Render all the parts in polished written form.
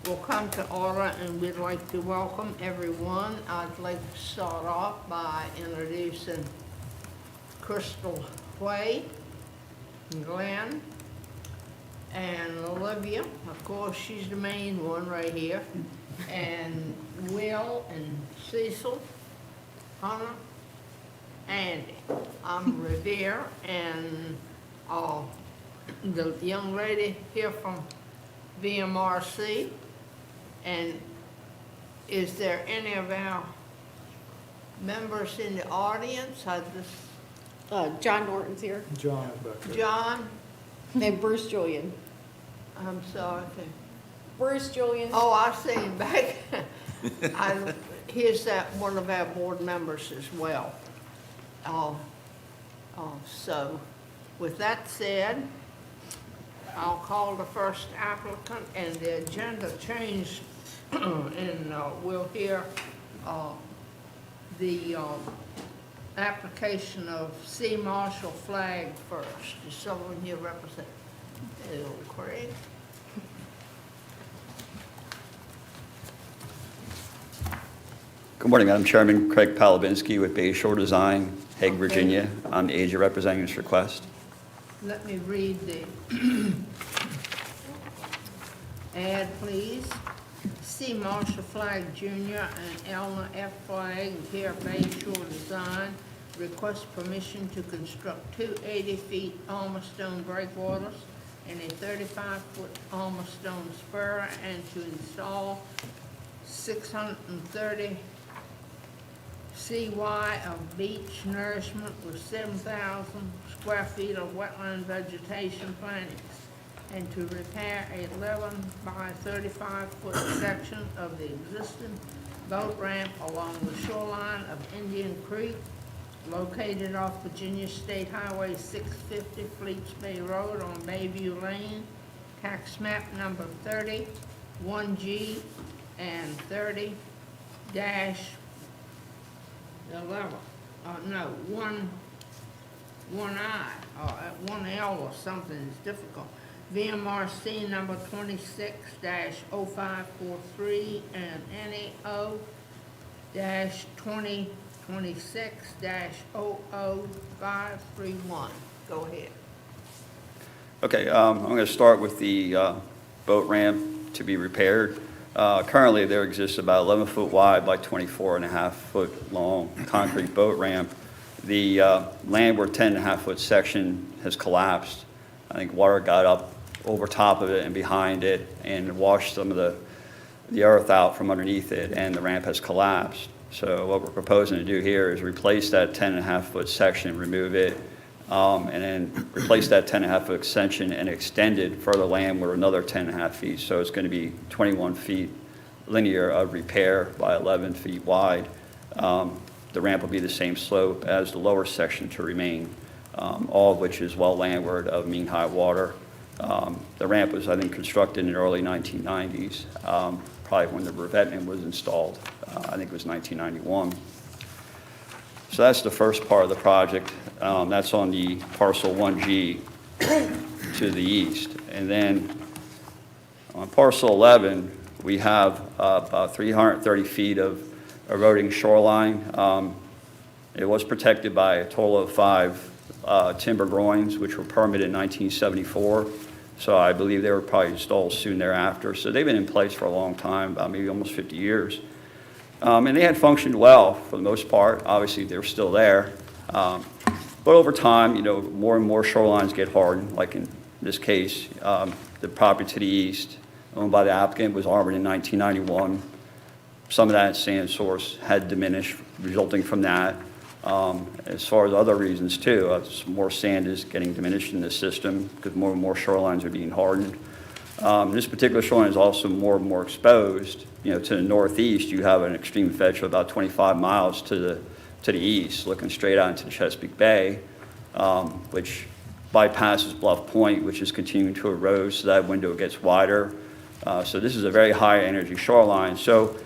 will come to order, and we'd like to welcome everyone. I'd like to start off by introducing Crystal Way, Glenn, and Olivia. Of course, she's the main one right here. And Will and Cecil, Hunter, Andy. I'm Revere, and the young lady here from VMRC. And is there any of our members in the audience? John Norton's here, John back there. John, and Bruce Julian. I'm sorry. Bruce Julian. Oh, I see him back. Here's one of our board members as well. So, with that said, I'll call the first applicant, and the agenda changed, and we'll hear the application of C. Marshall Flag first. Is someone here represent? Hello, Craig. Good morning, Madam Chairman. Craig Palabinski with Bay Shore Design, Hague, Virginia. I'm the agent representing this request. Let me read the ad, please. C. Marshall Flag Jr. and Elna F. Flag, here Bay Shore Design, request permission to construct two 80-feet Alma stone breakwaters and a 35-foot Alma stone spur, and to install 630 CY of beach nourishment with 7,000 square feet of wetland vegetation plantings, and to repair a 11 by 35-foot section of the existing boat ramp along the shoreline of Indian Creek, located off Virginia State Highway 650, Fleets Bay Road on Bayview Lane, tax map number 30, 1G and 30 dash 11, one L or something is difficult. VMRC number 26-0543 and NAO dash 2026-00531. Go ahead. Okay, I'm going to start with the boat ramp to be repaired. Currently, there exists about 11-foot wide by 24.5-foot long concrete boat ramp. The landward 10.5-foot section has collapsed. I think water got up over top of it and behind it and washed some of the earth out from underneath it, and the ramp has collapsed. So what we're proposing to do here is replace that 10.5-foot section, remove it, and then replace that 10.5-foot extension and extend it further landward another 10.5 feet. So it's going to be 21 feet linear of repair by 11 feet wide. The ramp will be the same slope as the lower section to remain, all of which is well landward of mean high water. The ramp was, I think, constructed in the early 1990s, probably when the revetment was installed. I think it was 1991. So that's the first part of the project. That's on the parcel 1G to the east. And then on parcel 11, we have about 330 feet of eroding shoreline. It was protected by a total of 5 timber groins, which were permitted in 1974. So I believe they were probably installed soon thereafter. So they've been in place for a long time, about maybe almost 50 years. And they had functioned well for the most part. Obviously, they're still there. But over time, more and more shorelines get hardened. Like in this case, the property to the east, owned by the applicant, was armored in 1991. Some of that sand source had diminished, resulting from that. As far as other reasons too, more sand is getting diminished in the system because more and more shorelines are being hardened. This particular shoreline is also more and more exposed. To the northeast, you have an extreme fetch of about 25 miles to the east, looking straight out into the Chesapeake Bay, which bypasses Bluff Point, which is continuing to erode, so that window gets wider. So this is a very high energy shoreline. So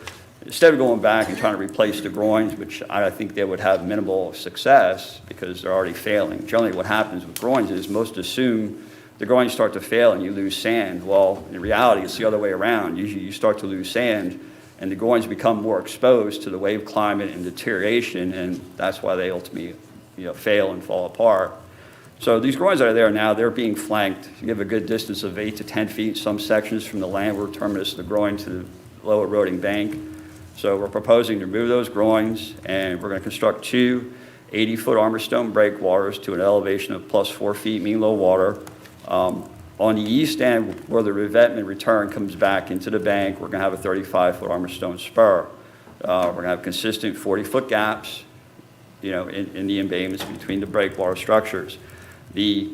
instead of going back and trying to replace the groins, which I think they would have minimal success because they're already failing. Generally what happens with groins is most assume the groins start to fail and you lose sand. Well, in reality, it's the other way around. Usually you start to lose sand and the groins become more exposed to the wave climate and deterioration, and that's why they ultimately fail and fall apart. So these groins that are there now, they're being flanked. You have a good distance of 8 to 10 feet, some sections from the landward terminus of the groin to the low eroding bank. So we're proposing to remove those groins, and we're going to construct 2 80-foot armor stone breakwaters to an elevation of plus 4 feet mean low water. On the east end, where the revetment return comes back into the bank, we're going to have a 35-foot armor stone spur. We're going to have consistent 40-foot gaps, in the embayments between the breakwater structures. The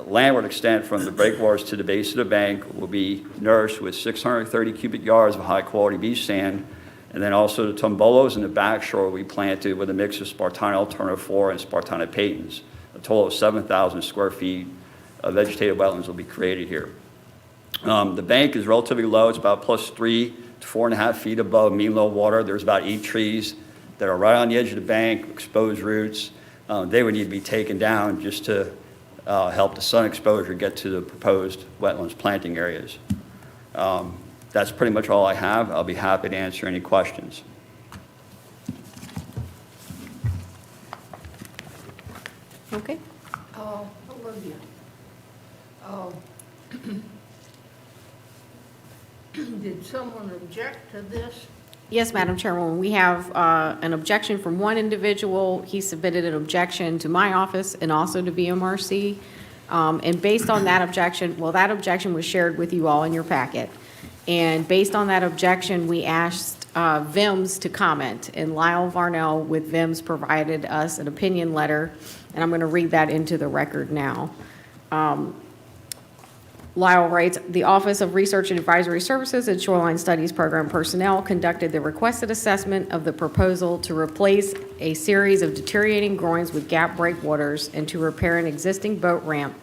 landward extent from the breakwaters to the base of the bank will be nourished with 630 cubic yards of high-quality beach sand, and then also the tombolos in the back shore will be planted with a mix of Spartina alternative flora and Spartina patens. A total of 7,000 square feet of vegetative wetlands will be created here. The bank is relatively low. It's about plus 3 to 4.5 feet above mean low water. There's about 8 trees that are right on the edge of the bank, exposed roots. They would need to be taken down just to help the sun exposure get to the proposed wetlands planting areas. That's pretty much all I have. I'll be happy to answer any questions. Okay. Olivia, did someone object to this? Yes, Madam Chairwoman, we have an objection from one individual. He submitted an objection to my office and also to BMRC. And based on that objection, that objection was shared with you all in your packet. And based on that objection, we asked VIMS to comment. And Lyle Varnell with VIMS provided us an opinion letter, and I'm going to read that into the record now. Lyle writes, the Office of Research and Advisory Services and Shoreline Studies Program personnel conducted the requested assessment of the proposal to replace a series of deteriorating groins with gap breakwaters and to repair an existing boat ramp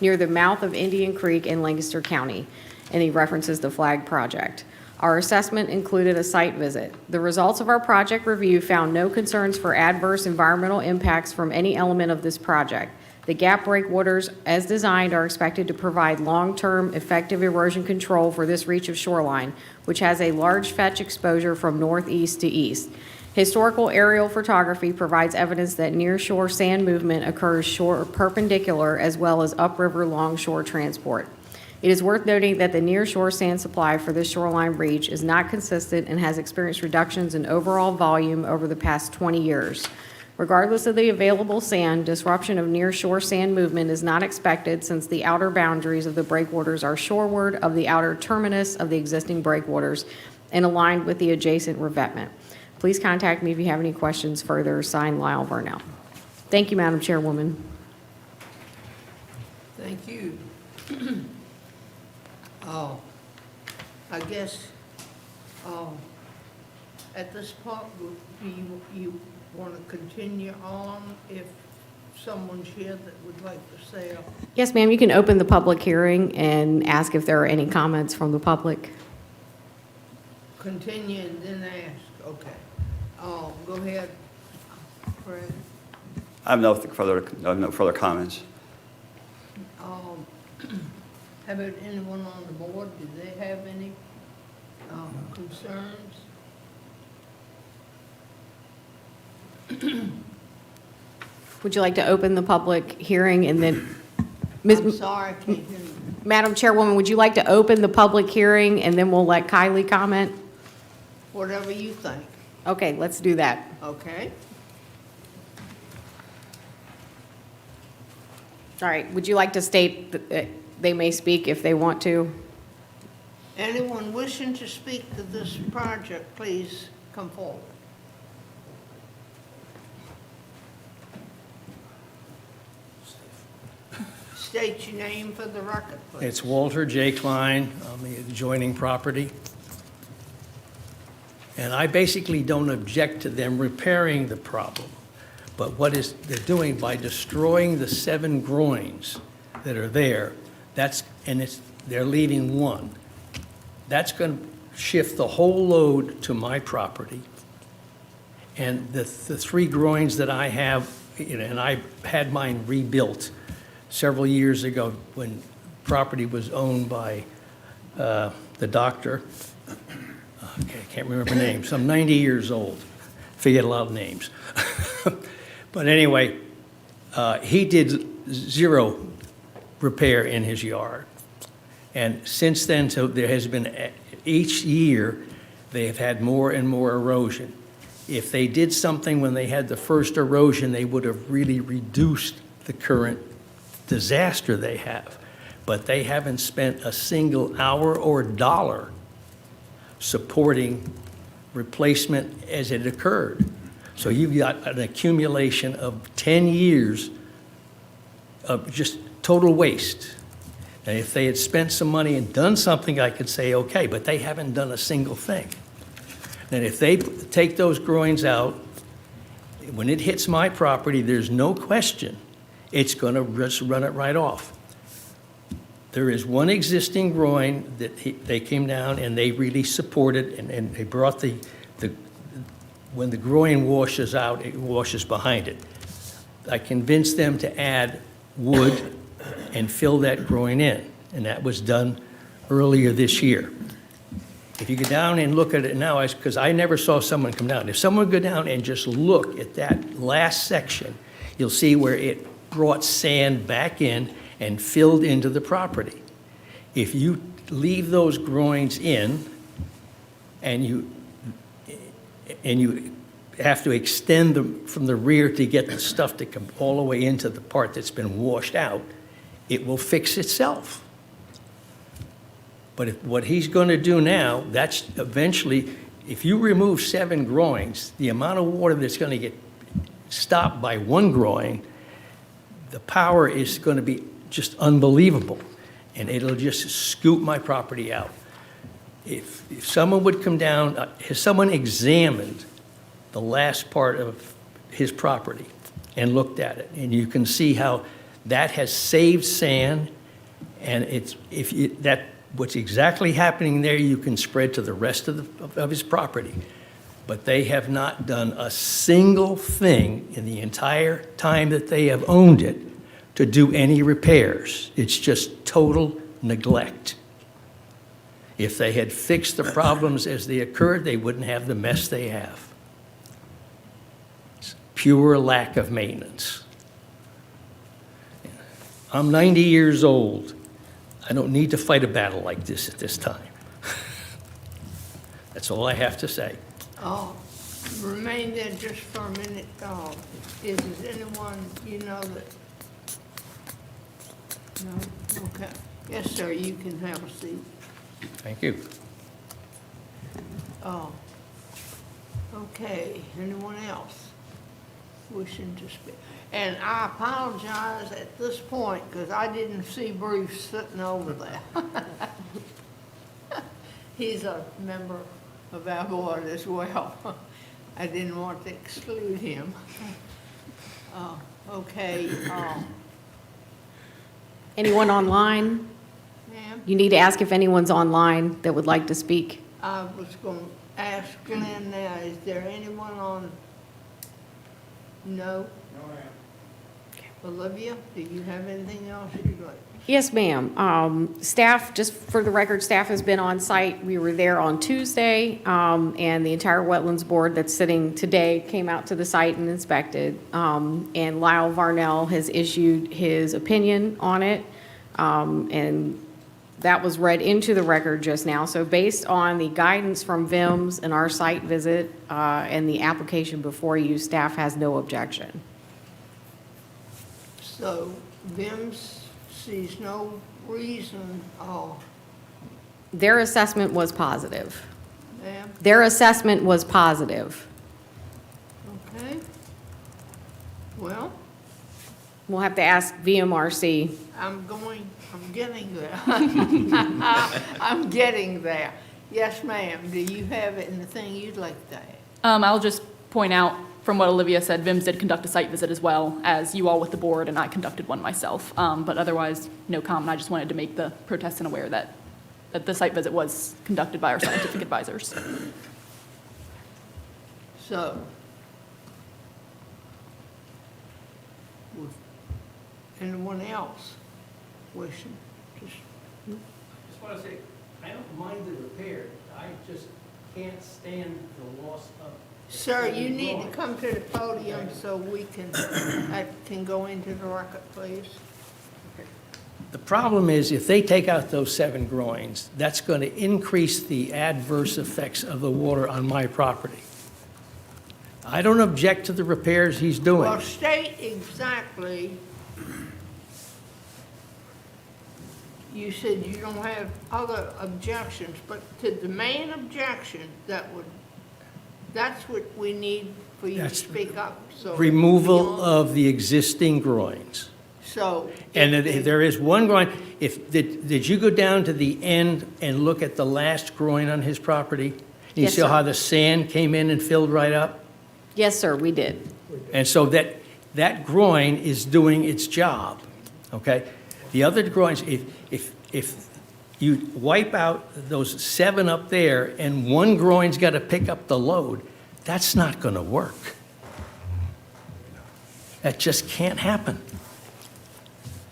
near the mouth of Indian Creek in Lancaster County. And he references the flag project. Our assessment included a site visit. The results of our project review found no concerns for adverse environmental impacts from any element of this project. The gap breakwaters, as designed, are expected to provide long-term effective erosion control for this reach of shoreline, which has a large fetch exposure from northeast to east. Historical aerial photography provides evidence that near-shore sand movement occurs shore perpendicular as well as upriver longshore transport. It is worth noting that the near-shore sand supply for this shoreline reach is not consistent and has experienced reductions in overall volume over the past 20 years. Regardless of the available sand, disruption of near-shore sand movement is not expected since the outer boundaries of the breakwaters are shoreward of the outer terminus of the existing breakwaters and aligned with the adjacent revetment. Please contact me if you have any questions further. Signed, Lyle Varnell. Thank you, Madam Chairwoman. Thank you. I guess, at this point, do you want to continue on if someone's here that would like to say a... Yes, ma'am, you can open the public hearing and ask if there are any comments from the public. Continue and then ask, okay. Go ahead, Fred. I have no further comments. How about anyone on the board? Do they have any concerns? Would you like to open the public hearing and then... I'm sorry, I can't hear you. Madam Chairwoman, would you like to open the public hearing and then we'll let Kylie comment? Whatever you think, Okay, let's do that. okay? All right, would you like to state that they may speak if they want to? Anyone wishing to speak to this project, please come forward. State your name for the record, please. It's Walter J. Klein on the adjoining property. And I basically don't object to them repairing the problem. But they're doing by destroying the 7 groins that are there, they're leaving 1. That's going to shift the whole load to my property. And the 3 groins that I have, and I had mine rebuilt several years ago when property was owned by the doctor. Okay, I can't remember names. I'm 90 years old. Forget a lot of names. But anyway, he did zero repair in his yard. And since then, so there has been, each year, they have had more and more erosion. If they did something when they had the first erosion, they would have really reduced the current disaster they have. But they haven't spent a single hour or dollar supporting replacement as it occurred. So you've got an accumulation of 10 years of just total waste. And if they had spent some money and done something, I could say, okay, but they haven't done a single thing. And if they take those groins out, when it hits my property, there's no question, it's going to just run it right off. There is one existing groin that they came down and they really supported, and they brought the, when the groin washes out, it washes behind it. I convinced them to add wood and fill that groin in, and that was done earlier this year. If you go down and look at it now, because I never saw someone come down. If someone go down and just look at that last section, you'll see where it brought sand back in and filled into the property. If you leave those groins in and you have to extend them from the rear to get the stuff to come all the way into the part that's been washed out, it will fix itself. But what he's going to do now, that's eventually, if you remove 7 groins, the amount of water that's going to get stopped by one groin, the power is going to be just unbelievable, and it'll just scoop my property out. If someone would come down, has someone examined the last part of his property and looked at it? And you can see how that has saved sand, and what's exactly happening there, you can spread to the rest of his property. But they have not done a single thing in the entire time that they have owned it to do any repairs. It's just total neglect. If they had fixed the problems as they occurred, they wouldn't have the mess they have. It's pure lack of maintenance. I'm 90 years old. I don't need to fight a battle like this at this time. That's all I have to say. Remain there just for a minute. Is there anyone you know that? No? Okay. Yes, sir, you can have a seat. Thank you. Okay, anyone else wishing to speak? And I apologize at this point because I didn't see Bruce sitting over there. He's a member of our board as well. I didn't want to exclude him. Okay. Anyone online? Ma'am, You need to ask if anyone's online that would like to speak. I was going to ask Glenn now, is there anyone on? No? No, ma'am. Olivia, do you have anything else you'd like? Yes, ma'am. Staff, just for the record, staff has been on site. We were there on Tuesday, and the entire Wetlands Board that's sitting today came out to the site and inspected. And Lyle Varnell has issued his opinion on it, and that was read into the record just now. So based on the guidance from VIMS and our site visit and the application before you, staff has no objection. So VIMS sees no reason, Their assessment was positive. ma'am, Their assessment was positive. okay. Well, We'll have to ask VMRC. I'm getting there. I'm getting there. Yes, ma'am, do you have anything you'd like to add? I'll just point out from what Olivia said, VIMS did conduct a site visit as well as you all with the board, and I conducted one myself. But otherwise, no comment. I just wanted to make the protestant aware that the site visit was conducted by our scientific advisors. So, would anyone else wishing to Just want to say, I don't mind the repair, I just can't stand the loss of. Sir, you need to come to the podium so we can, that can go into the record, please. The problem is, if they take out those 7 groins, that's going to increase the adverse effects of the water on my property. I don't object to the repairs he's doing. Well, state exactly, you said you don't have other objections, but to the main objection that's what we need for you to That's speak up, so. Removal of the existing groins. So. And there is one groin, did you go down to the end and look at the last groin on his property? You Yes, see sir. how the sand came in and filled right up? Yes, sir, we did. And so that groin is doing its job, okay? The other groins, if you wipe out those 7 up there and one groin's got to pick up the load, that's not going to work. That just can't happen.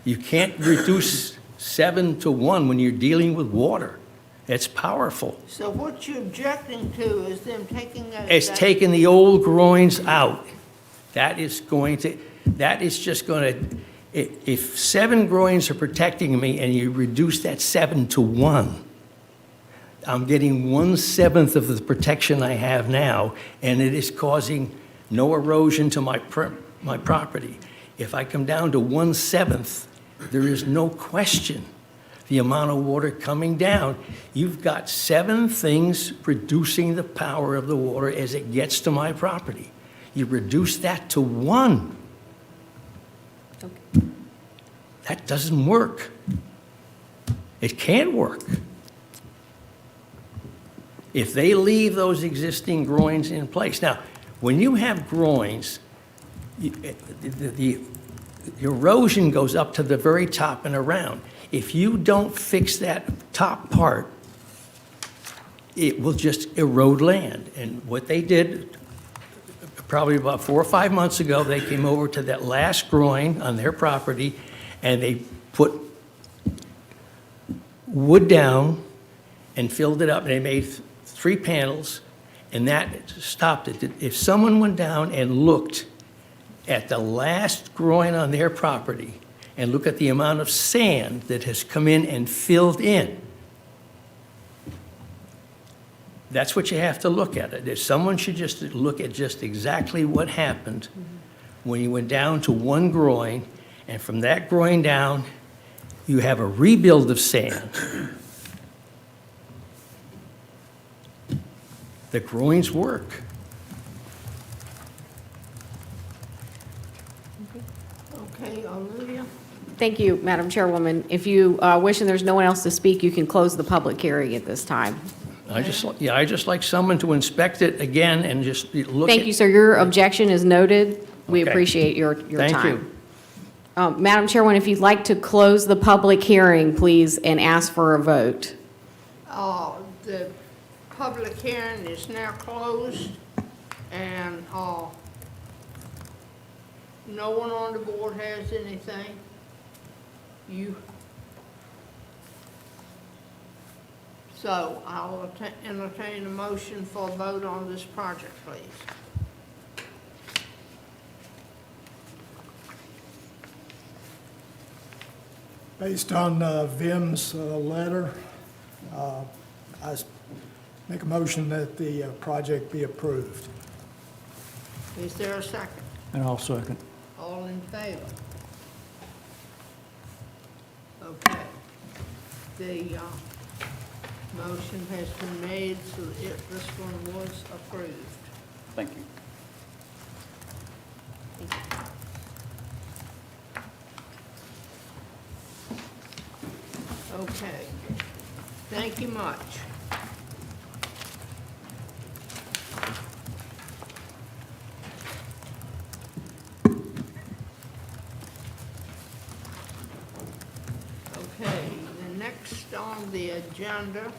You can't reduce 7 to 1 when you're dealing with water. It's powerful. So what you're objecting to is them taking that. It's taking the old groins out. That is just going to, if 7 groins are protecting me and you reduce that 7 to 1, I'm getting 1/7 of the protection I have now, and it is causing no erosion to my property. If I come down to 1/7, there is no question the amount of water coming down. You've got 7 things reducing the power of the water as it gets to my property. You reduce that to 1. That doesn't work. It can't work. If they leave those existing groins in place. Now, when you have groins, the erosion goes up to the very top and around. If you don't fix that top part, it will just erode land. And what they did, probably about 4 or 5 months ago, they came over to that last groin on their property, and they put wood down and filled it up, and they made 3 panels, and that stopped it. If someone went down and looked at the last groin on their property and look at the amount of sand that has come in and filled in, that's what you have to look at it. If someone should just look at just exactly what happened when you went down to 1 groin, and from that groin down, you have a rebuild of sand. The groins work. Okay, Olivia? Thank you, Madam Chairwoman. If you wish and there's no one else to speak, you can close the public hearing at this time. I just like someone to inspect it again and just look at. Thank you, sir. Your objection is noted. We Okay. appreciate your time. Thank you. Madam Chairwoman, if you'd like to close the public hearing, please, and ask for a vote. The public hearing is now closed, and, no one on the board has anything? So I'll entertain a motion for a vote on this project, please. Based on Vim's letter, make a motion that the project be approved. Is there a second? And I'll second. All in favor? Okay. The motion has been made, so this one was approved. Thank you. Okay. Thank you much. Okay, the next on the agenda.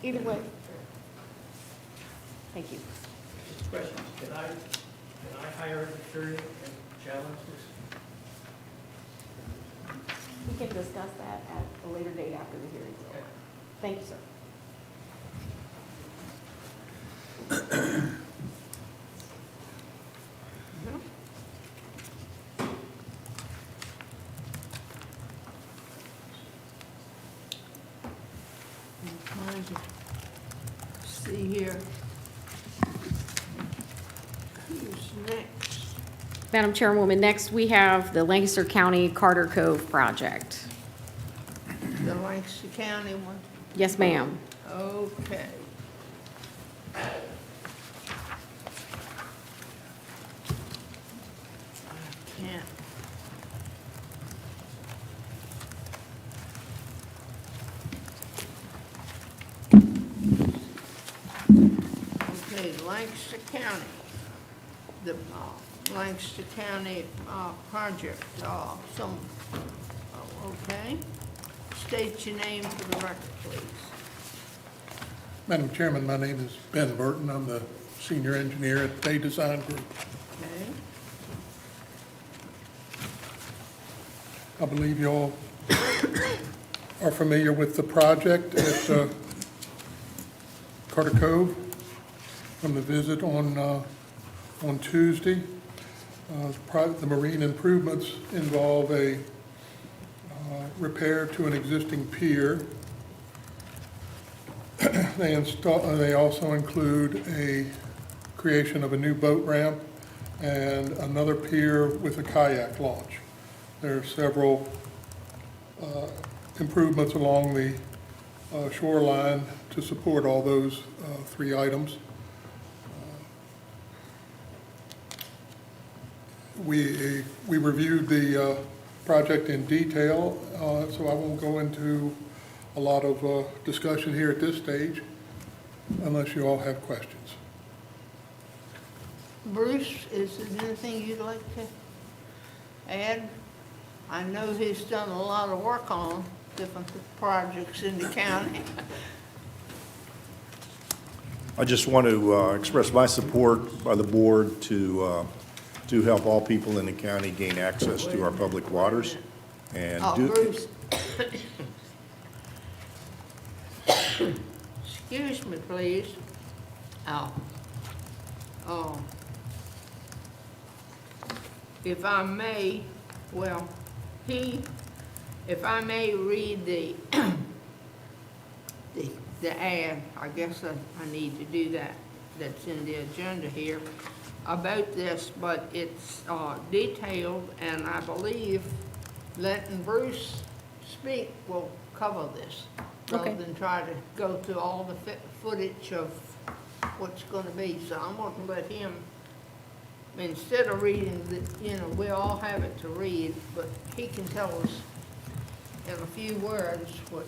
Either way. Thank you. Question, can I hire an attorney and challenge this? We can discuss that at a later date after the hearing's over. Thank you, sir. I'm trying to see here. Who's next? Madam Chairwoman, next we have the Lancaster County Carter Cove project. The Lancaster County one? Yes, ma'am. Okay. I can't. Okay, Lancaster County, the Lancaster County project, okay. State your name for the record, please. Madam Chairman, my name is Ben Burton. I'm the senior engineer at Day Design Group. Okay. I believe you all are familiar with the project at Carter Cove from the visit on Tuesday. The marine improvements involve a repair to an existing pier. They also include a creation of a new boat ramp and another pier with a kayak launch. There are several improvements along the shoreline to support all those three items. We reviewed the project in detail, so I won't go into a lot of discussion here at this stage unless you all have questions. Bruce, is there anything you'd like to add? I know he's done a lot of work on different projects in the county. I just want to express my support by the board to help all people in the county gain access to our public waters. And Oh, Bruce. Excuse me, please. Oh. If I may, well, if I may read the ad, I guess I need to do that. That's in the agenda here about this, but it's detailed, and I believe letting Bruce speak will cover this, rather Okay. than try to go through all the footage of what's going to be. So I'm going to let him, instead of reading we all have it to read, but he can tell us in a few words what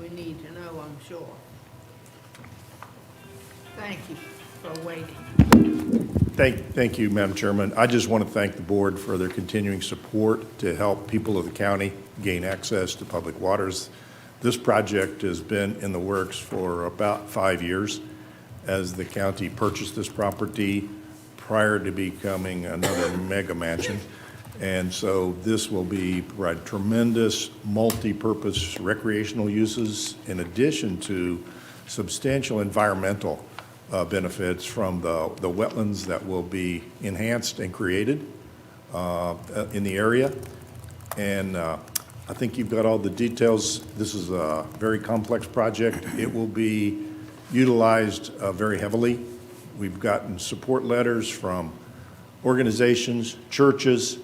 we need to know, I'm sure. Thank you for waiting. thank you, Madam Chairman. I just want to thank the board for their continuing support to help people of the county gain access to public waters. This project has been in the works for about 5 years as the county purchased this property prior to becoming another mega mansion. And so this will provide tremendous multi-purpose recreational uses in addition to substantial environmental benefits from the wetlands that will be enhanced and created in the area. And I think you've got all the details. This is a very complex project. It will be utilized very heavily. We've gotten support letters from organizations, churches,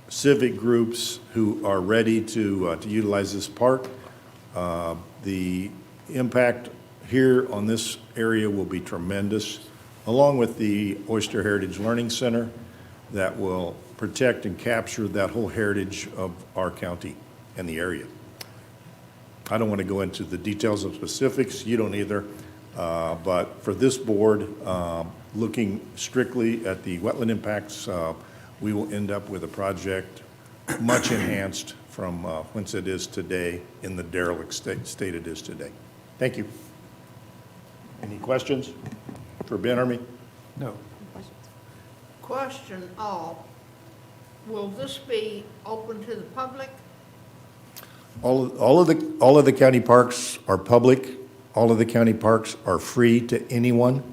civic groups who are ready to utilize this park. The impact here on this area will be tremendous, along with the Oyster Heritage Learning Center that will protect and capture that whole heritage of our county and the area. I don't want to go into the details of specifics. You don't either. But for this board, looking strictly at the wetland impacts, we will end up with a project much enhanced from whence it is today in the derelict state it is today. Thank you. Any questions for Ben or me? No. Question, will this be open to the public? All of the county parks are public. All of the county parks are free to anyone.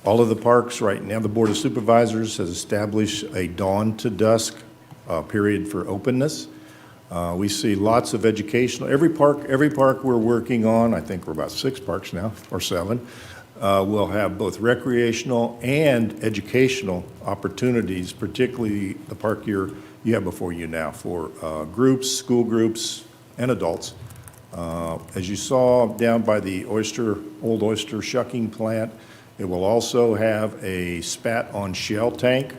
All of the parks right now, the Board of Supervisors has established a dawn to dusk period for openness. We see lots of educational, every park we're working on, I think we're about 6 parks now, or 7, will have both recreational and educational opportunities, particularly the park you have before you now for groups, school groups, and adults. As you saw down by the old oyster shucking plant, it will also have a spat on shell tank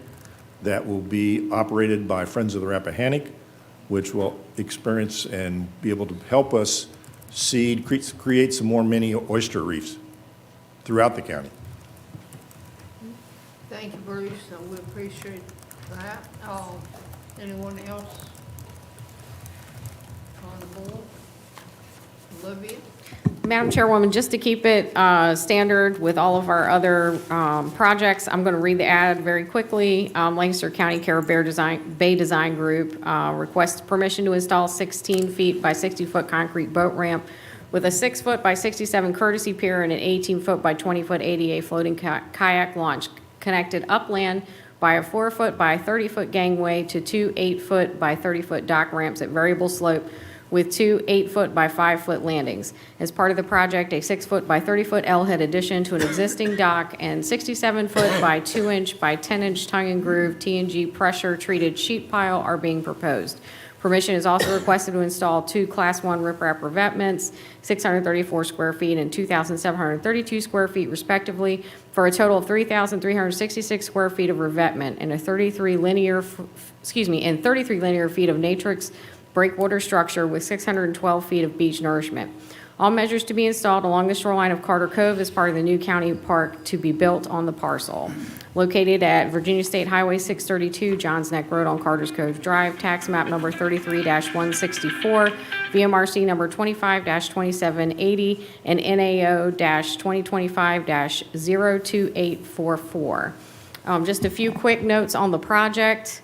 that will be operated by Friends of the Rappahannock, which will experience and be able to help us create some more mini oyster reefs throughout the county. Thank you, Bruce, and we appreciate that. Anyone else on the board? Olivia? Madam Chairwoman, just to keep it standard with all of our other projects, I'm going to read the ad very quickly. Lancaster County Care Bay Design Group requests permission to install 16 feet by 60 foot concrete boat ramp with a 6 foot by 67 courtesy pier and an 18 foot by 20 foot ADA floating kayak launch connected upland by a 4 foot by 30 foot gangway to 2 8 foot by 30 foot dock ramps at variable slope with 2 8 foot by 5 foot landings. As part of the project, a 6 foot by 30 foot L-head addition to an existing dock and 67 foot by 2 inch by 10 inch tongue and groove T&G pressure treated sheet pile are being proposed. Permission is also requested to install 2 Class 1 riprap revetments, 634 square feet and 2,732 square feet respectively, for a total of 3,366 square feet of revetment and 33 linear feet of Natrix breakwater structure with 612 feet of beach nourishment. All measures to be installed along the shoreline of Carter Cove as part of the new county park to be built on the parcel. Located at Virginia State Highway 632, Johns Neck Road on Carter's Cove Drive, tax map number 33-164, VMRC number 25-2780, and NAO-2025-02844. Just a few quick notes on the project.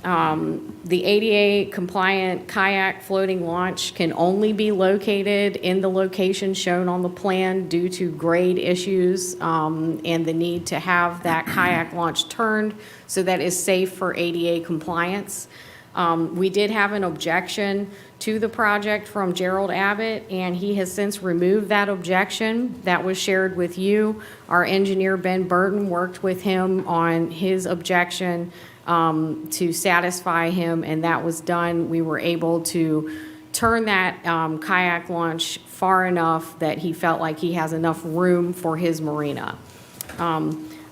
The ADA compliant kayak floating launch can only be located in the location shown on the plan due to grade issues and the need to have that kayak launch turned so that is safe for ADA compliance. We did have an objection to the project from Gerald Abbott, and he has since removed that objection. That was shared with you. Our engineer, Ben Burton, worked with him on his objection to satisfy him, and that was done. We were able to turn that kayak launch far enough that he felt like he has enough room for his marina.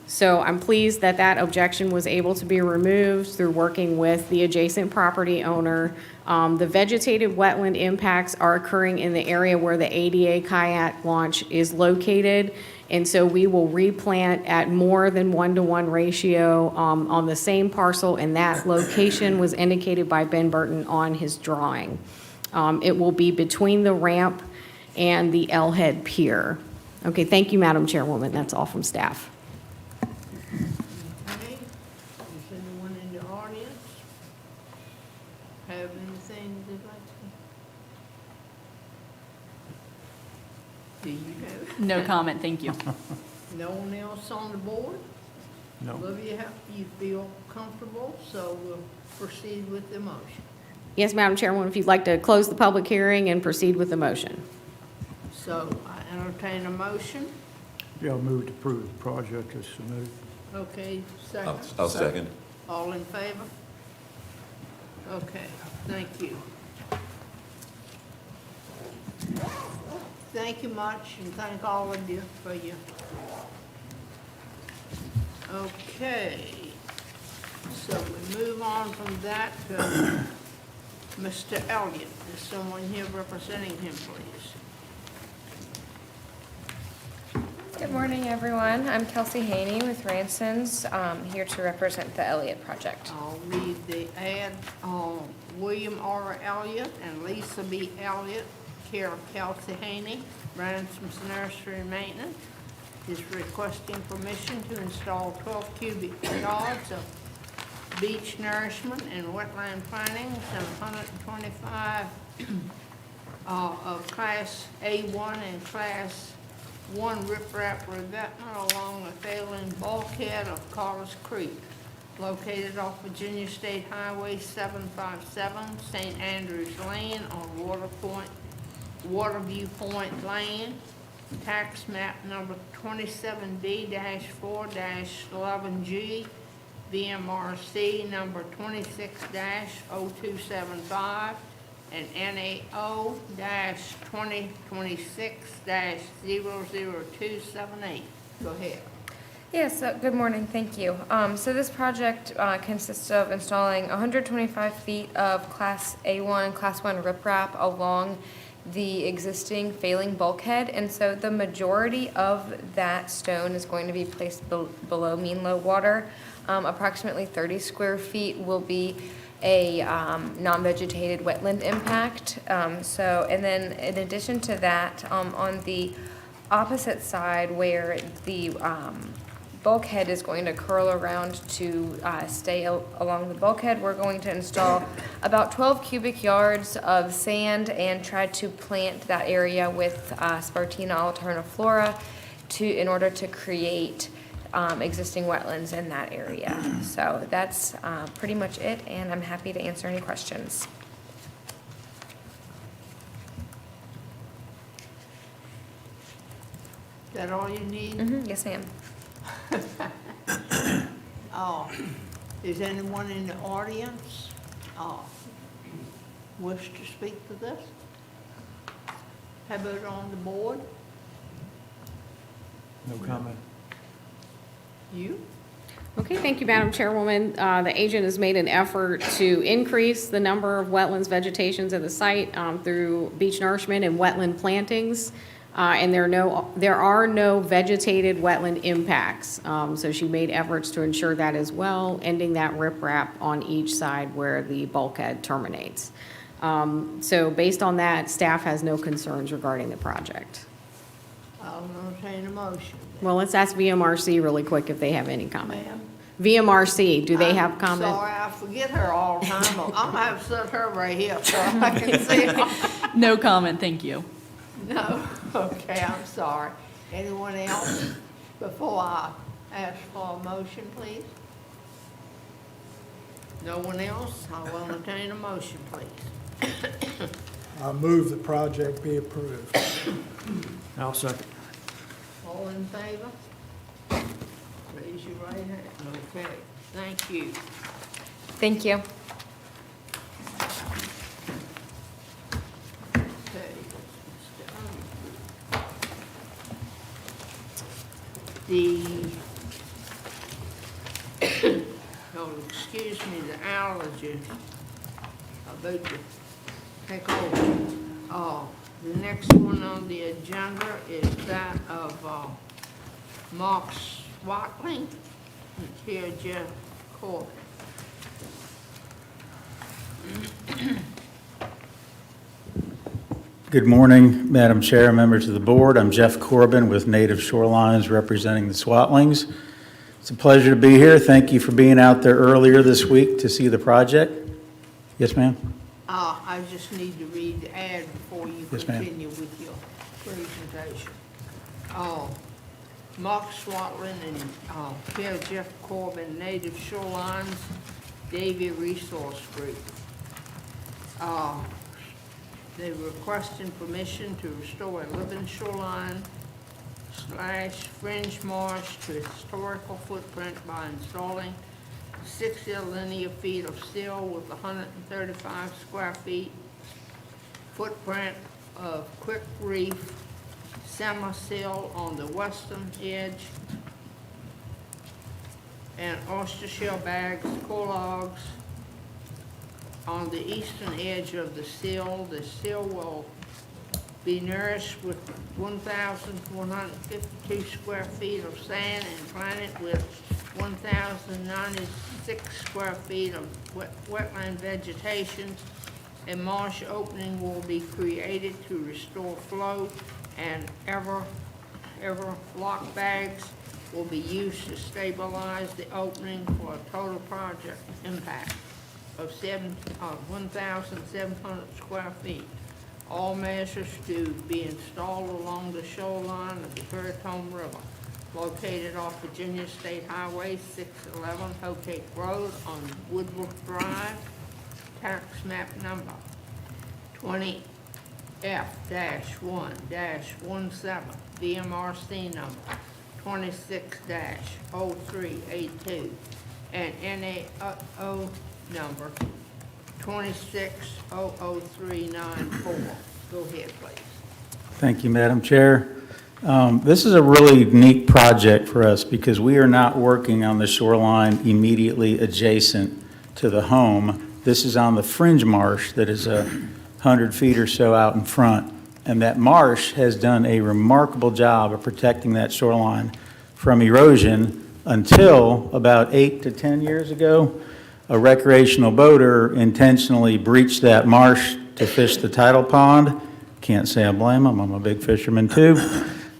So I'm pleased that that objection was able to be removed through working with the adjacent property owner. The vegetated wetland impacts are occurring in the area where the ADA kayak launch is located, and so we will replant at more than 1-to-1 ratio on the same parcel, and that location was indicated by Ben Burton on his drawing. It will be between the ramp and the L-head pier. Okay, thank you, Madam Chairwoman. That's all from staff. Okay, is anyone in the audience have anything they'd like to? Do you have? No comment, thank you. No one else on the board? No. Olivia, you feel comfortable, so we'll proceed with the motion. Yes, Madam Chairwoman, if you'd like to close the public hearing and proceed with the motion. So I entertain a motion. Yeah, I'll move to approve the project as submitted. Okay, second. I'll second. All in favor? Okay, thank you. Thank you much, and thank all of you for your... Okay, so we move on from that to Mr. Elliott. Is someone here representing him, please? Good morning, everyone. I'm Kelsey Haney with Ranson's, here to represent the Elliott project. I'll read the ad. William R. Elliott and Lisa B. Elliott, care of Kelsey Haney, Ransom's Nursery Maintenance, is requesting permission to install 12 cubic yards of beach nourishment and wetland planning, 725 of Class A1 and Class 1 riprap revetment along the failing bulkhead of Carter's Creek, located off Virginia State Highway 757, St. Andrews Lane on Waterview Point Lane, tax map number 27B-4-11G, VMRC number 26-0275, and NAO-2026-00278. Go ahead. Yes, good morning, thank you. So this project consists of installing 125 feet of Class A1 and Class 1 riprap along the existing failing bulkhead, and so the majority of that stone is going to be placed below mean low water. Approximately 30 square feet will be a non-vegetated wetland impact. And then in addition to that, on the opposite side where the bulkhead is going to curl around to stay along the bulkhead, we're going to install about 12 cubic yards of sand and try to plant that area with Spartina alterniflora in order to create existing wetlands in that area. So that's pretty much it, and I'm happy to answer any questions. Is that all you need? Yes, ma'am. Is anyone in the audience wish to speak to this? How about on the board? No comment. You? Okay, thank you, Madam Chairwoman. The agent has made an effort to increase the number of wetlands vegetations at the site through beach nourishment and wetland plantings. And there are no vegetated wetland impacts. So she made efforts to ensure that as well, ending that riprap on each side where the bulkhead terminates. So based on that, staff has no concerns regarding the project. I'll entertain a motion. Well, let's ask VMRC really quick if they have any comment. Ma'am? VMRC, do they have comment? Sorry, I forget her all the time. I'm gonna have to set her right here so I can see her. No comment, thank you. No, okay, I'm sorry. Anyone else? Before I ask for a motion, please. No one else? I will entertain a motion, please. I move the project be approved. I'll second. All in favor? Raise your right hand. Okay, thank you. Thank you. Okay. Excuse me, the allergy about to take over. The next one on the agenda is that of Mark Swatling and here Jeff Corbin. Good morning, Madam Chair, members of the board. I'm Jeff Corbin with Native Shorelines representing the Swatlings. It's a pleasure to be here. Thank you for being out there earlier this week to see the project. Yes, ma'am? I just need to read the ad before you Yes, ma'am. continue with your presentation. Mark Swatling and Pierre Jeff Corbin, Native Shorelines, Davie Resource Group. They're requesting permission to restore a living shoreline / fringe marsh to historical footprint by installing 60 linear feet of sill with 135 square feet footprint of quick reef semi-sill on the western edge and oyster shell bags, coal logs on the eastern edge of the sill. The sill will be nourished with 1,152 square feet of sand and planted with 1,096 square feet of wetland vegetation. A marsh opening will be created to restore flow and ever lock bags will be used to stabilize the opening for a total project impact of 1,700 square feet. All measures to be installed along the shoreline of the Currituck River, located off Virginia State Highway 611 Hocape Road on Woodbrook Drive, tax map number 20F-1-17, VMRC number 26-0382, and NAO number 2600394. Go ahead, please. Thank you, Madam Chair. This is a really neat project for us because we are not working on the shoreline immediately adjacent to the home. This is on the fringe marsh that is 100 feet or so out in front. And that marsh has done a remarkable job of protecting that shoreline from erosion until about 8 to 10 years ago. A recreational boater intentionally breached that marsh to fish the tidal pond. Can't say I blame him, I'm a big fisherman too.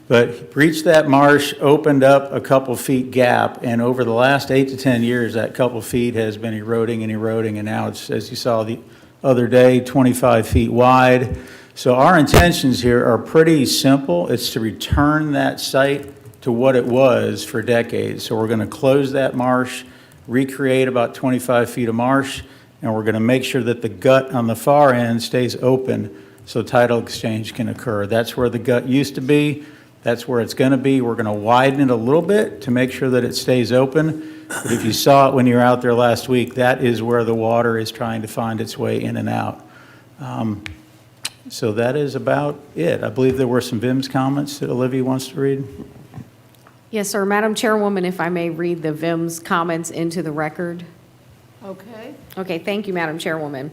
But he breached that marsh, opened up a couple feet gap, and over the last 8 to 10 years, that couple feet has been eroding, and now it's, as you saw the other day, 25 feet wide. So our intentions here are pretty simple. It's to return that site to what it was for decades. So we're going to close that marsh, recreate about 25 feet of marsh, and we're going to make sure that the gut on the far end stays open so tidal exchange can occur. That's where the gut used to be. That's where it's going to be. We're going to widen it a little bit to make sure that it stays open. But if you saw it when you were out there last week, that is where the water is trying to find its way in and out. So that is about it. I believe there were some VIMS comments that Olivia wants to read. Yes, sir. Madam Chairwoman, if I may read the VIMS comments into the record. Okay. Okay, thank you, Madam Chairwoman.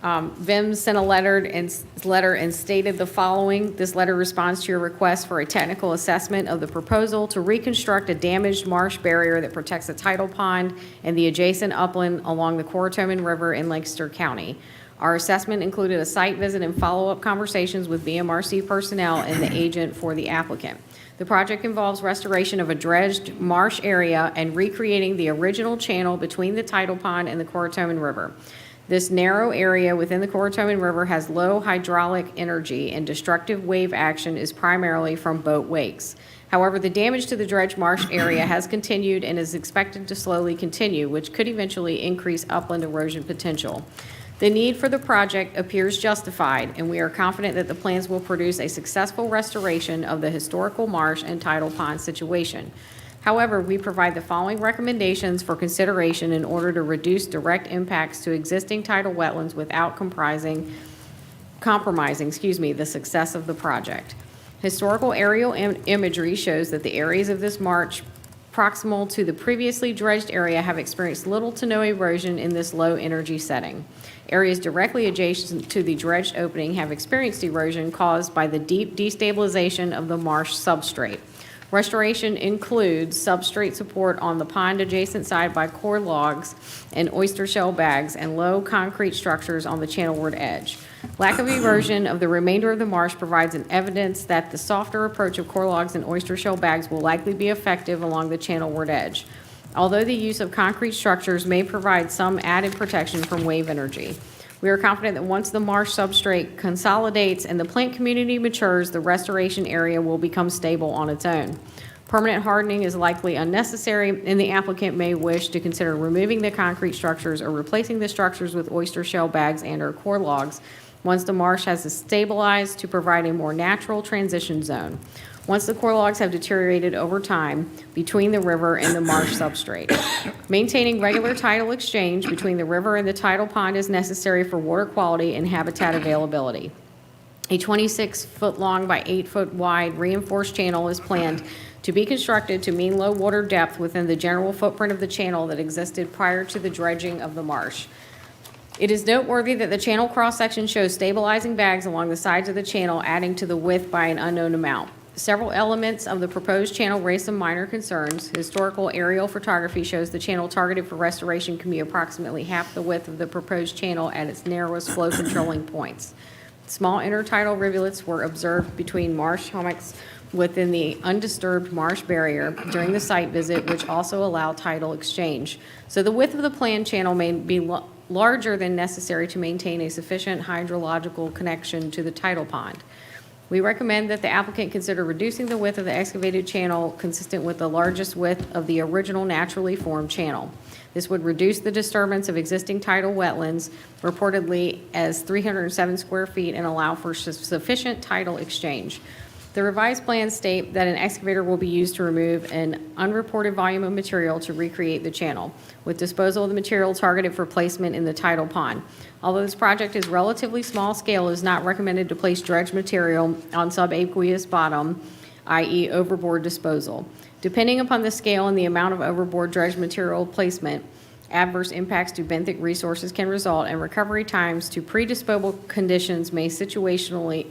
VIMS sent a letter and stated the following. This letter responds to your request for a technical assessment of the proposal to reconstruct a damaged marsh barrier that protects a tidal pond and the adjacent upland along the Currituck River in Lancaster County. Our assessment included a site visit and follow-up conversations with BMRC personnel and the agent for the applicant. The project involves restoration of a dredged marsh area and recreating the original channel between the tidal pond and the Currituck River. This narrow area within the Currituck River has low hydraulic energy, and destructive wave action is primarily from boat wakes. However, the damage to the dredged marsh area has continued and is expected to slowly continue, which could eventually increase upland erosion potential. The need for the project appears justified, and we are confident that the plans will produce a successful restoration of the historical marsh and tidal pond situation. However, we provide the following recommendations for consideration in order to reduce direct impacts to existing tidal wetlands without compromising the success of the project. Historical aerial imagery shows that the areas of this marsh proximal to the previously dredged area have experienced little to no erosion in this low energy setting. Areas directly adjacent to the dredged opening have experienced erosion caused by the deep destabilization of the marsh substrate. Restoration includes substrate support on the pond adjacent side by core logs and oyster shell bags and low concrete structures on the channelward edge. Lack of erosion of the remainder of the marsh provides an evidence that the softer approach of core logs and oyster shell bags will likely be effective along the channelward edge, although the use of concrete structures may provide some added protection from wave energy. We are confident that once the marsh substrate consolidates and the plant community matures, the restoration area will become stable on its own. Permanent hardening is likely unnecessary, and the applicant may wish to consider removing the concrete structures or replacing the structures with oyster shell bags and/or core logs once the marsh has stabilized to provide a more natural transition zone. Once the core logs have deteriorated over time between the river and the marsh substrate. Maintaining regular tidal exchange between the river and the tidal pond is necessary for water quality and habitat availability. A 26-foot long by 8-foot wide reinforced channel is planned to be constructed to mean low water depth within the general footprint of the channel that existed prior to the dredging of the marsh. It is noteworthy that the channel cross-section shows stabilizing bags along the sides of the channel, adding to the width by an unknown amount. Several elements of the proposed channel raise some minor concerns. Historical aerial photography shows the channel targeted for restoration can be approximately half the width of the proposed channel at its narrowest flow controlling points. Small intertidal rivulets were observed between marsh hummocks within the undisturbed marsh barrier during the site visit, which also allow tidal exchange. So the width of the planned channel may be larger than necessary to maintain a sufficient hydrological connection to the tidal pond. We recommend that the applicant consider reducing the width of the excavated channel consistent with the largest width of the original naturally formed channel. This would reduce the disturbance of existing tidal wetlands, reportedly as 307 square feet, and allow for sufficient tidal exchange. The revised plans state that an excavator will be used to remove an unreported volume of material to recreate the channel, with disposal of the material targeted for placement in the tidal pond. Although this project is relatively small scale, it is not recommended to place dredged material on subaqueous bottom, i.e. overboard disposal. Depending upon the scale and the amount of overboard dredged material placement, adverse impacts to benthic resources can result, and recovery times to predisposal conditions may situationally,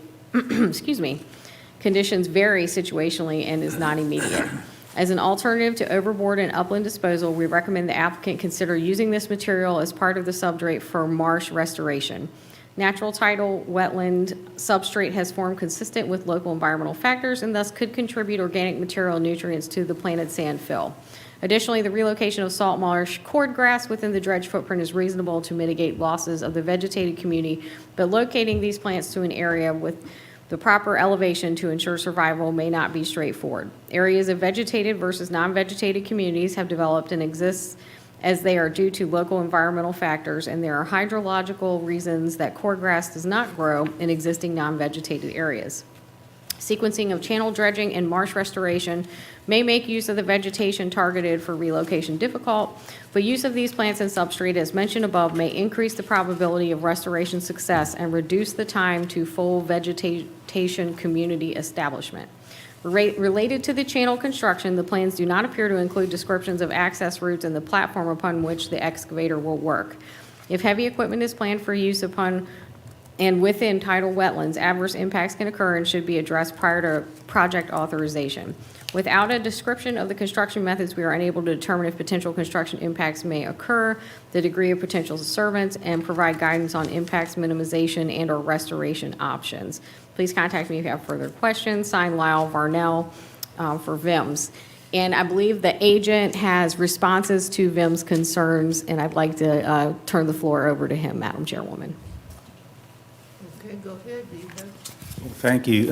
conditions vary situationally and is not immediate. As an alternative to overboard and upland disposal, we recommend the applicant consider using this material as part of the substrate for marsh restoration. Natural tidal wetland substrate has formed consistent with local environmental factors and thus could contribute organic material and nutrients to the planted sand fill. Additionally, the relocation of salt marsh cordgrass within the dredge footprint is reasonable to mitigate losses of the vegetated community, but locating these plants to an area with the proper elevation to ensure survival may not be straightforward. Areas of vegetated versus non-vegetated communities have developed and exist as they are due to local environmental factors, and there are hydrological reasons that cordgrass does not grow in existing non-vegetated areas. Sequencing of channel dredging and marsh restoration may make use of the vegetation targeted for relocation difficult, but use of these plants and substrate as mentioned above may increase the probability of restoration success and reduce the time to full vegetation community establishment. Related to the channel construction, the plans do not appear to include descriptions of access routes and the platform upon which the excavator will work. If heavy equipment is planned for use upon and within tidal wetlands, adverse impacts can occur and should be addressed prior to project authorization. Without a description of the construction methods, we are unable to determine if potential construction impacts may occur, the degree of potential disturbance, and provide guidance on impacts minimization and/or restoration options. Please contact me if you have further questions. Signed, Lyle Varnell for VIMS. And I believe the agent has responses to VIMS concerns, and I'd like to turn the floor over to him, Madam Chairwoman. Okay, go ahead, do you have? Thank you.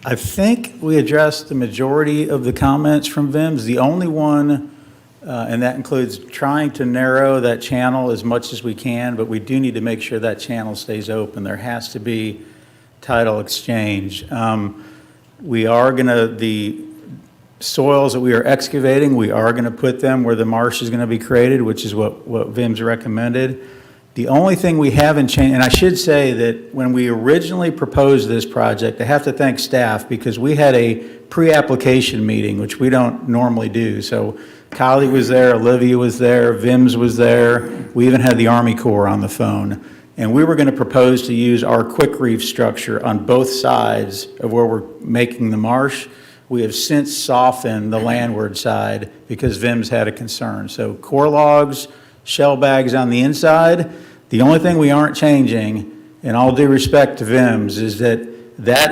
I think we addressed the majority of the comments from VIMS. The only one, and that includes trying to narrow that channel as much as we can, but we do need to make sure that channel stays open. There has to be tidal exchange. We are going to, the soils that we are excavating, we are going to put them where the marsh is going to be created, which is what VIMS recommended. The only thing we haven't changed, and I should say that when we originally proposed this project, I have to thank staff because we had a pre-application meeting, which we don't normally do. So Kylie was there, Olivia was there, VIMS was there. We even had the Army Corps on the phone. And we were going to propose to use our quick reef structure on both sides of where we're making the marsh. We have since softened the landward side because VIMS had a concern. So core logs, shell bags on the inside. The only thing we aren't changing, in all due respect to VIMS, is that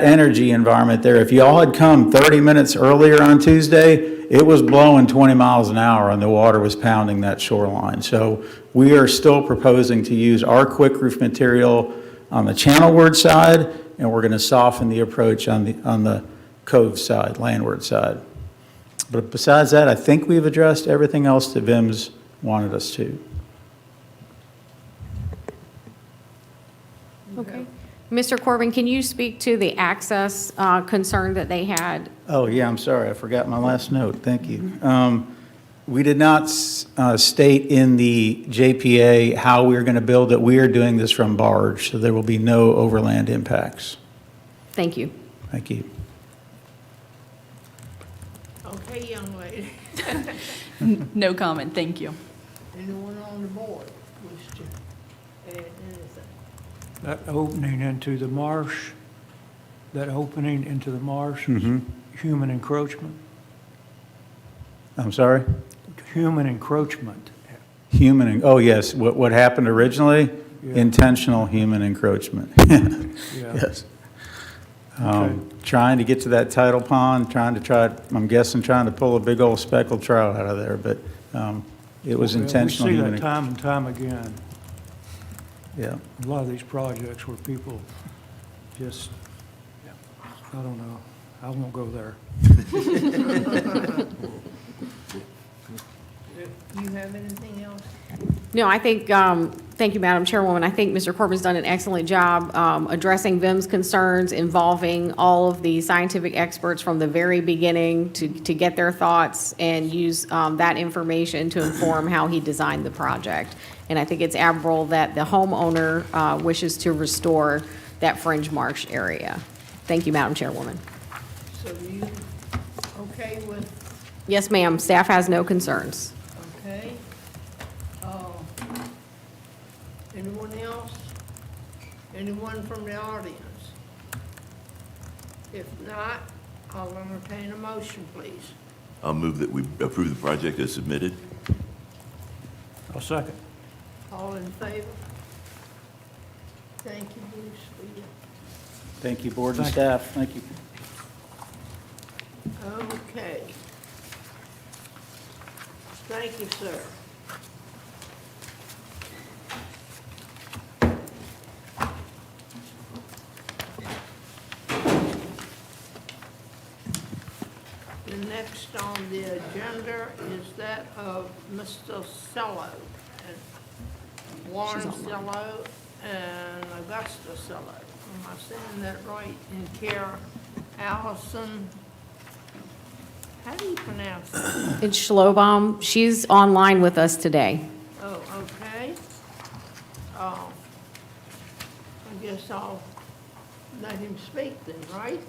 energy environment there, if y'all had come 30 minutes earlier on Tuesday, it was blowing 20 miles an hour and the water was pounding that shoreline. So we are still proposing to use our quick roof material on the channelward side, and we're going to soften the approach on the cove side, landward side. But besides that, I think we've addressed everything else that VIMS wanted us to. Okay. Mr. Corbin, can you speak to the access concern that they had? Oh, yeah, I'm sorry. I forgot my last note. Thank you. We did not state in the JPA how we are going to build it. We are doing this from barge, so there will be no overland impacts. Thank you. Thank you. Okay, young lady. No comment, thank you. Anyone on the board wish to add anything? That opening into the marsh, Mm-hmm. human encroachment, I'm sorry? human encroachment. Oh, yes. What happened originally? Yeah. Intentional human encroachment. Yeah. Yes. Trying to get to that tidal pond, I'm guessing trying to pull a big old speckled trout out of there, but it was intentional. We see that time and time again, Yeah. a lot of these projects where people just, I don't know, I won't go there. You have anything else? No, I think, thank you, Madam Chairwoman. I think Mr. Corbin's done an excellent job addressing VIM's concerns, involving all of the scientific experts from the very beginning to get their thoughts and use that information to inform how he designed the project. And I think it's admirable that the homeowner wishes to restore that fringe marsh area. Thank you, Madam Chairwoman. So you okay with, Yes, ma'am. Staff has no concerns. okay? Anyone else? Anyone from the audience? If not, I'll entertain a motion, please. I'll move that we approve the project as submitted. I'll second. All in favor? Thank you, Bruce, for your Thank you, board and staff. Thank you. Okay. Thank you, sir. The next on the agenda is that of Mr. Cello, Warren Cello and Augusta Cello. Am I saying that right? And Kara Allison. How do you pronounce that? It's Schlobaum. She's online with us today. Oh, okay. I guess I'll let him speak then, right?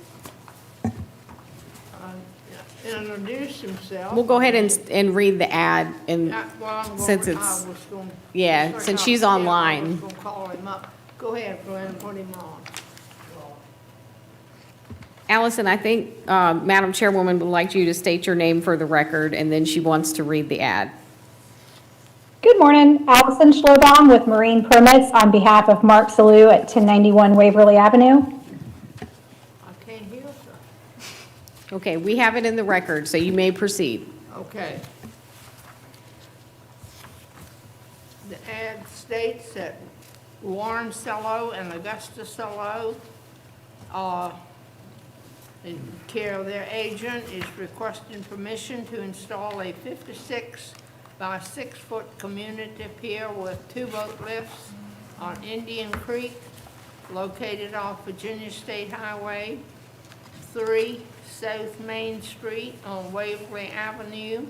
Introduce himself. We'll go ahead and read the ad and Well, I'm since going, it's- I was going. yeah, since she's I online. was going to call him up. Go ahead, Glenn, put him on. Allison, I think Madam Chairwoman would like you to state your name for the record, and then she wants to read the ad. Good morning, Allison Schlobaum with Marine Permits on behalf of Mark Salou at 1091 Waverly Avenue. I can't hear, sir. Okay, we have it in the record, so you may proceed. Okay. The ad states that Warren Cello and Augusta Cello, in care of their agent, is requesting permission to install a 56 by 6 foot community pier with 2 boat lifts on Indian Creek, located off Virginia State Highway 3, South Main Street on Waverly Avenue.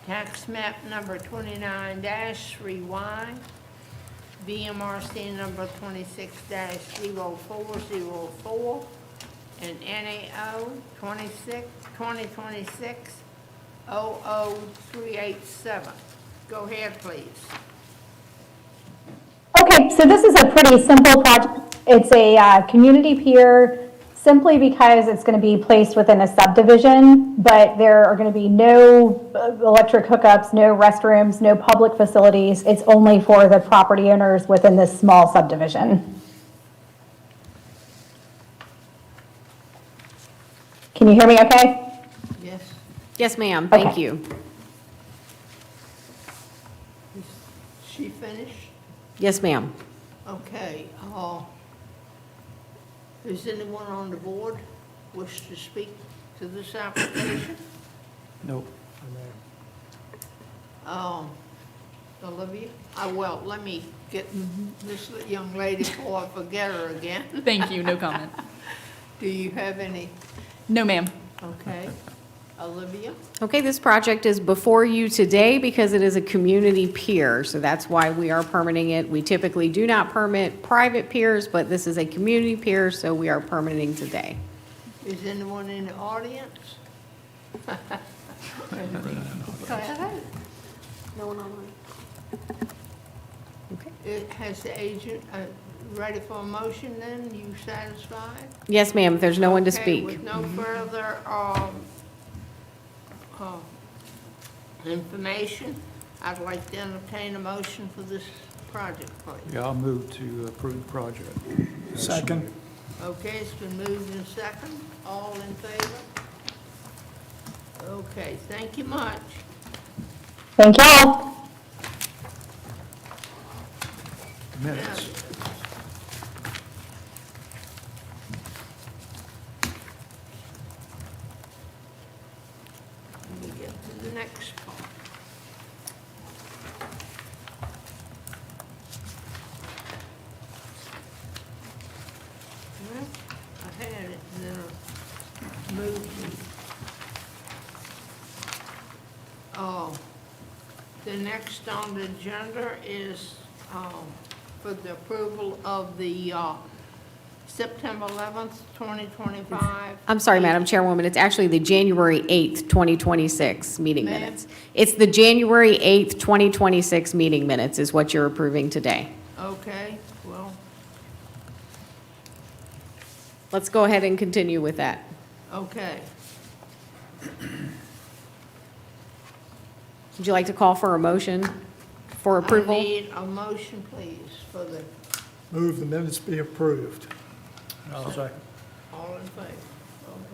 Tax map number 29-3Y, BMRC number 26-0404, and NAO 2026-00387. Go ahead, please. Okay, so this is a pretty simple project. It's a community pier simply because it's going to be placed within a subdivision, but there are going to be no electric hookups, no restrooms, no public facilities. It's only for the property owners within this small subdivision. Can you hear me okay? Yes, Yes, ma'am, thank Okay. you. is she finished? Yes, ma'am. Okay, does anyone on the board wish to speak to this application? Nope. Olivia? Well, let me get this young lady before I forget her again. Thank you, no comment. Do you have any? No, ma'am. Okay. Olivia? Okay, this project is before you today because it is a community pier, so that's why we are permitting it. We typically do not permit private piers, but this is a community pier, so we are permitting today. Is anyone in the audience? No one online. Okay. Has the agent ready for a motion then? You satisfied? Yes, ma'am, if there's no one to Okay, speak. with no further information, I'd like to entertain a motion for this project, please. Yeah, I'll move to approve the project. Second. Okay, it's been moved and second. All in favor? Okay, thank you much. Thank you all. Minutes. Let me get to the next part. Well, I had it and then I moved it. Oh, the next on the agenda is for the approval of the September 11th, 2025. I'm sorry, Madam Chairwoman, it's actually the January 8th, 2026 meeting Ma'am? minutes. It's the January 8th, 2026 meeting minutes is what you're approving today. Okay, well, Let's go ahead and continue with that. okay. Would you like to call for a motion for approval? I need a motion, please, for the, Move the minutes be approved. I'll second. all in favor.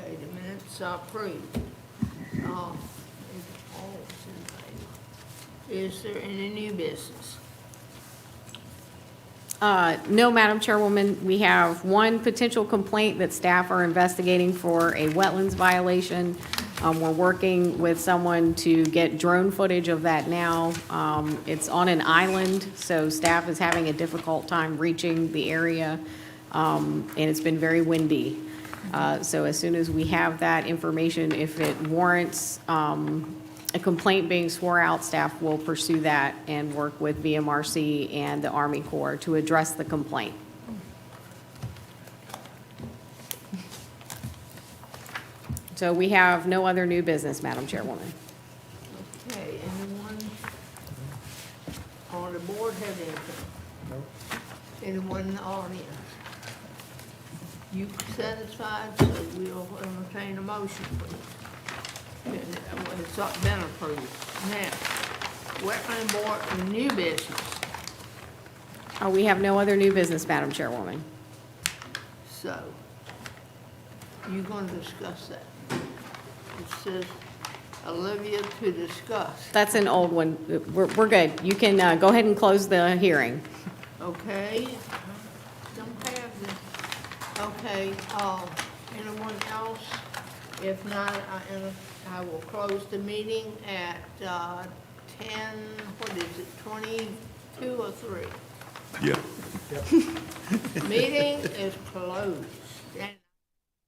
Okay, the minutes are approved. Is all in favor. Is there any new business? No, Madam Chairwoman, we have one potential complaint that staff are investigating for a wetlands violation. We're working with someone to get drone footage of that now. It's on an island, so staff is having a difficult time reaching the area, and it's been very windy. So as soon as we have that information, if it warrants a complaint being swore out, staff will pursue that and work with VMRC and the Army Corps to address the complaint. So we have no other new business, Madam Chairwoman. Okay, anyone on the board have anything? Anyone in the audience? You satisfied, so we'll entertain a motion, please. It's not been approved. Now, Wetland Board, new business. We have no other new business, Madam Chairwoman. So, you're gonna discuss that. It says Olivia to discuss. That's an old one. We're good. You can go ahead and close the hearing. Okay, don't have the, okay, anyone else? If not, I will close the meeting at 10, what is it, 22 or 3? Yeah. Meeting is closed.